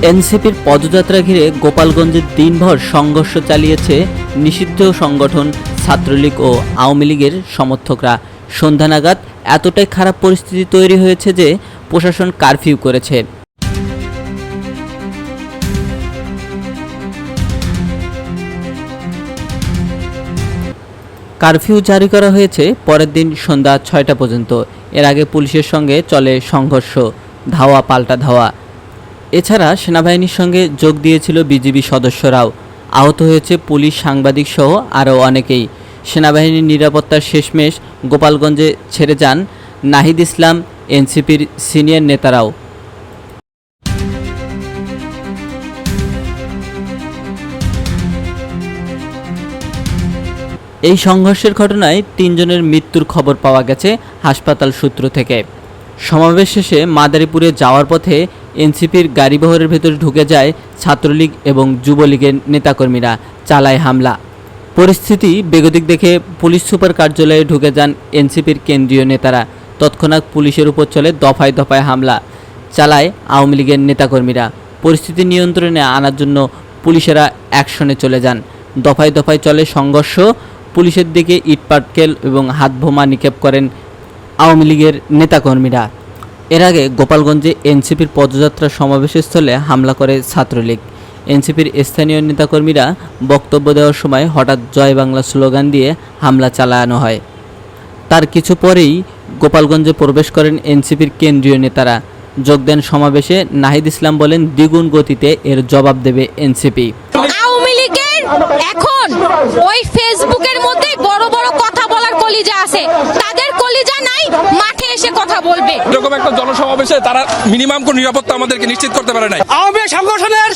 এনসিপির পদযাত্রা ঘিরে গোপালগঞ্জে দিনভর সংঘর্ষ চালিয়েছে নিষিদ্ধ সংগঠন ছাত্রলীগ ও আওয়ামী লীগের সমর্থকরা। সন্ধ্যা নাগাদ এতটাই খারাপ পরিস্থিতি তৈরি হয়েছে যে প্রশাসন কারফিউ করেছে। কারফিউ জারি করা হয়েছে পরের দিন সন্ধ্যা ৬টা পর্যন্ত। এর আগে পুলিশের সঙ্গে চলে সংঘর্ষ, ধাওয়া পাল্টা ধাওয়া। এছাড়া সেনাবাহিনীর সঙ্গে যোগ দিয়েছিল বিজিবি সদস্যরাও। আহত হয়েছে পুলিশ, সাংবাদিক সহ আরও অনেকেই। সেনাবাহিনীর নিরাপত্তার শেষমেশ গোপালগঞ্জে ছেড়ে যান নাহিদ ইসলাম, এনসিপির সিনিয়র নেতারাও। এই সংঘর্ষের ঘটনায় ৩ জনের মৃত্যুর খবর পাওয়া গেছে হাসপাতাল সূত্র থেকে। সমাবেশ শেষে মাদারীপুরে যাওয়ার পথে এনসিপির গাড়িবহরের ভেতরে ঢুকে যায় ছাত্রলীগ এবং যুবলীগের নেতাকর্মীরা, চালায় হামলা। পরিস্থিতি বেগতিক দেখে পুলিশ সুপার কার্যালয়ে ঢুকে যান এনসিপির কেন্দ্রীয় নেতারা। তৎক্ষণাৎ পুলিশের উপর চলে দফায় দফায় হামলা, চালায় আওয়ামী লীগের নেতাকর্মীরা। পরিস্থিতি নিয়ন্ত্রণে আনার জন্য পুলিশেরা অ্যাকশনে চলে যান। দফায় দফায় চলে সংঘর্ষ। পুলিশের দিকে ইটপাটকেল এবং হাতবোমা নিক্ষেপ করেন আওয়ামী লীগের নেতাকর্মীরা। এর আগে গোপালগঞ্জে এনসিপির পদযাত্রা সমাবেশস্থলে হামলা করে ছাত্রলীগ। এনসিপির স্থানীয় নেতাকর্মীরা বক্তব্য দেওয়ার সময় হঠাৎ জয় বাংলা স্লোগান দিয়ে হামলা চালানো হয়। তার কিছু পরেই গোপালগঞ্জে প্রবেশ করেন এনসিপির কেন্দ্রীয় নেতারা। যোগ দেন সমাবেশে। নাহিদ ইসলাম বলেন, দ্বিগুণ গতিতে এর জবাব দেবে এনসিপি। আওয়ামী লীগের এখন ওই ফেসবুকের মধ্যে বড় বড় কথা বলার কলিজা আছে, তাদের কলিজা নাই, মাঠে এসে কথা বলবে। এরকম একটা জনসমাবেশে তারা মিনিমাম কোন নিরাপত্তা আমাদেরকে নিশ্চিত করতে পারে নাই। আওয়ামী সংগঠনের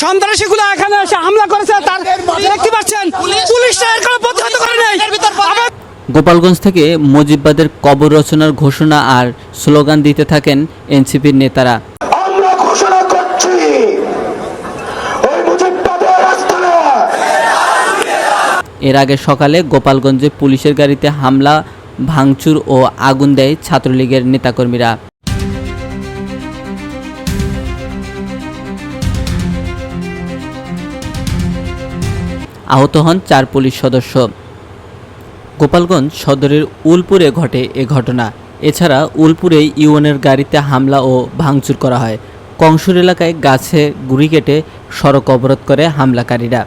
সন্ত্রাসীগুলো এখানে এসে হামলা করেছে, তার দেখতে পাচ্ছেন পুলিশরা এর কোনো প্রতিহত করে নাই। গোপালগঞ্জ থেকে মুজিববাদের কবর রচনার ঘোষণা আর স্লোগান দিতে থাকেন এনসিপির নেতারা। আমরা ঘোষণা করছি, ওই মুজিববাদের রাস্তায়। এর আগে সকালে গোপালগঞ্জে পুলিশের গাড়িতে হামলা, ভাঙচুর ও আগুন দেয় ছাত্রলীগের নেতাকর্মীরা। আহত হন 4 পুলিশ সদস্য। গোপালগঞ্জ সদরের উলপুরে ঘটে এ ঘটনা। এছাড়া উলপুরে ইউএনের গাড়িতে হামলা ও ভাঙচুর করা হয়। কংসুর এলাকায় গাছে গুড়ি কেটে সড়ক অবরোধ করে হামলাকারীরা।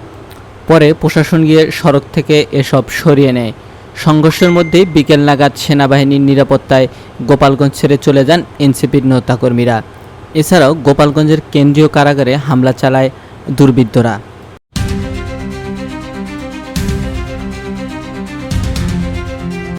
পরে প্রশাসন গিয়ে সড়ক থেকে এসব সরিয়ে নেয়। সংঘর্ষের মধ্যে বিকেল নাগাদ সেনাবাহিনীর নিরাপত্তায় গোপালগঞ্জ ছেড়ে চলে যান এনসিপির নেতাকর্মীরা। এছাড়াও গোপালগঞ্জের কেন্দ্রীয় কারাগারে হামলা চালায় দুর্বৃত্তরা।